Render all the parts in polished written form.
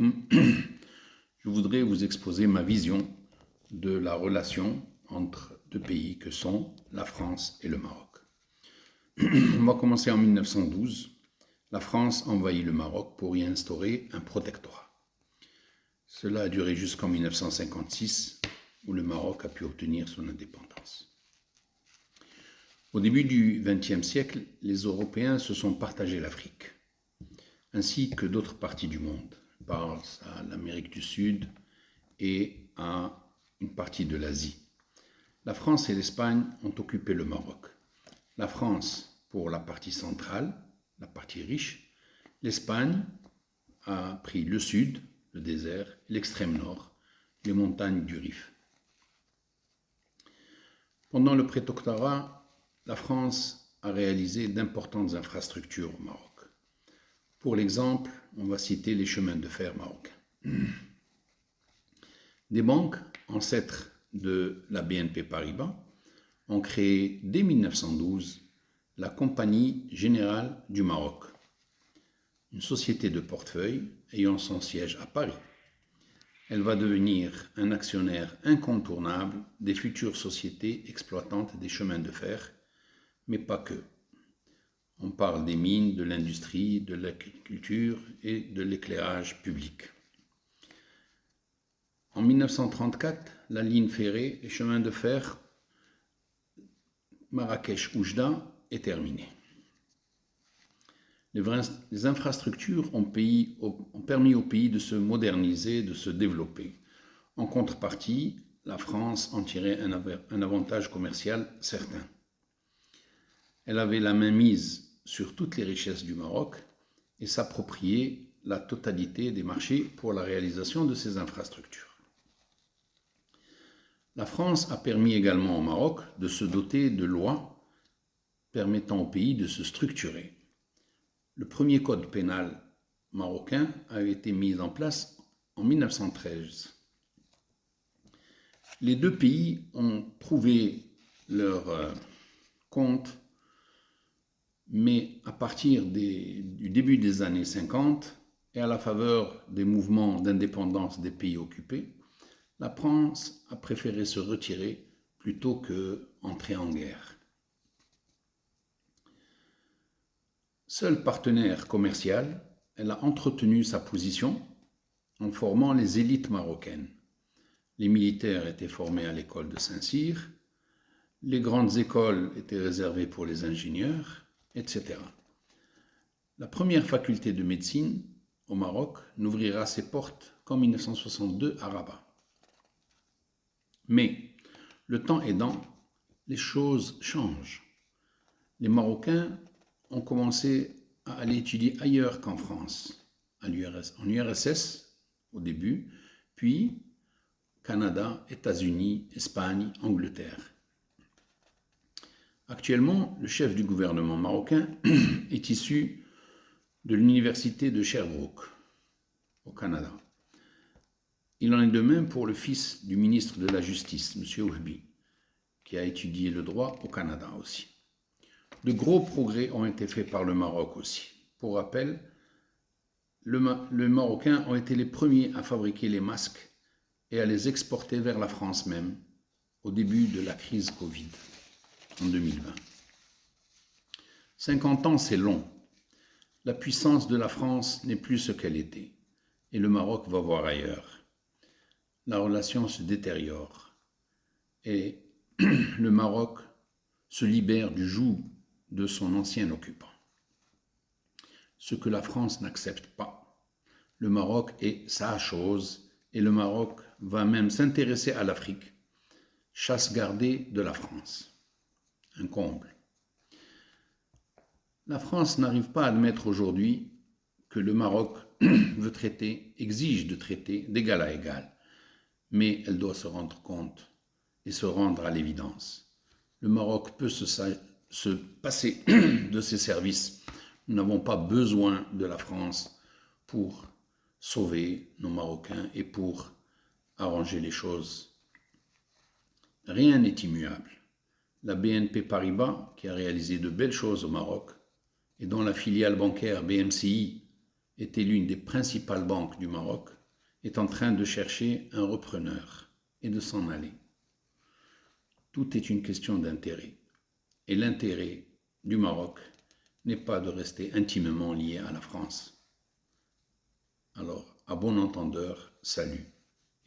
alaikum. Je voudrais vous exposer ma vision de la relation entre deux pays que sont la France et le Maroc. On va commencer en 1912. La France envahit le Maroc pour y instaurer un protectorat. Cela a duré jusqu'en 1956, où le Maroc a pu obtenir son indépendance. Au début du XXe siècle, les Européens se sont partagés l'Afrique, ainsi que d'autres parties du monde. Je pense à l'Amérique du Sud et à une partie de l'Asie. La France et l'Espagne ont occupé le Maroc. La France pour la partie centrale, la partie riche. L'Espagne a pris le sud, le désert, l'extrême nord, les montagnes du Rif. Pendant le protectorat, la France a réalisé d'importantes infrastructures au Maroc. Pour l'exemple, on va citer les chemins de fer marocains. Des banques, ancêtres de la BNP Paribas, ont créé dès 1912 la Compagnie Générale du Maroc, une société de portefeuille ayant son siège à Paris. Elle va devenir un actionnaire incontournable des futures sociétés exploitantes des chemins de fer, mais pas que. On parle des mines, de l'industrie, de l'agriculture et de l'éclairage public. En 1934, la ligne ferrée et chemin de fer Marrakech-Oujda est terminée. Les infrastructures ont permis au pays de se moderniser, de se développer. En contrepartie, la France en tirait un avantage commercial certain. Elle avait la main mise sur toutes les richesses du Maroc et s'appropriait la totalité des marchés pour la réalisation de ces infrastructures. La France a permis également au Maroc de se doter de lois permettant au pays de se structurer. Le premier code pénal marocain a été mis en place en 1913. Les deux pays ont prouvé leur compte, mais à partir du début des années 50 et à la faveur des mouvements d'indépendance des pays occupés, la France a préféré se retirer plutôt qu'entrer en guerre. Seule partenaire commerciale, elle a entretenu sa position en formant les élites marocaines. Les militaires étaient formés à l'école de Saint-Cyr, les grandes écoles étaient réservées pour les ingénieurs, etc. La première faculté de médecine au Maroc n'ouvrira ses portes qu'en 1962 à Rabat. Mais, le temps aidant, les choses changent. Les Marocains ont commencé à aller étudier ailleurs qu'en France, en URSS au début, puis Canada, États-Unis, Espagne, Angleterre. Actuellement, le chef du gouvernement marocain est issu de l'université de Sherbrooke, au Canada. Il en est de même pour le fils du ministre de la Justice, M. Wahbi, qui a étudié le droit au Canada aussi. De gros progrès ont été faits par le Maroc aussi. Pour rappel, les Marocains ont été les premiers à fabriquer les masques et à les exporter vers la France même, au début de la crise Covid, en 2020. 50 ans, c'est long. La puissance de la France n'est plus ce qu'elle était, et le Maroc va voir ailleurs. La relation se détériore, et le Maroc se libère du joug de son ancien occupant. Ce que la France n'accepte pas. Le Maroc est sa chose, et le Maroc va même s'intéresser à l'Afrique, chasse gardée de la France. Un comble. La France n'arrive pas à admettre aujourd'hui que le Maroc exige de traiter d'égal à égal, mais elle doit se rendre compte et se rendre à l'évidence. Le Maroc peut se passer de ses services. Nous n'avons pas besoin de la France pour sauver nos Marocains et pour arranger les choses. Rien n'est immuable. La BNP Paribas, qui a réalisé de belles choses au Maroc, et dont la filiale bancaire BMCI était l'une des principales banques du Maroc, est en train de chercher un repreneur et de s'en aller. Tout est une question d'intérêt. Et l'intérêt du Maroc n'est pas de rester intimement lié à la France. Alors, à bon entendeur, salut.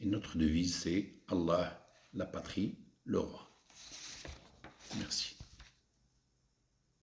Et notre devise, c'est Allah, la patrie, le roi. Merci.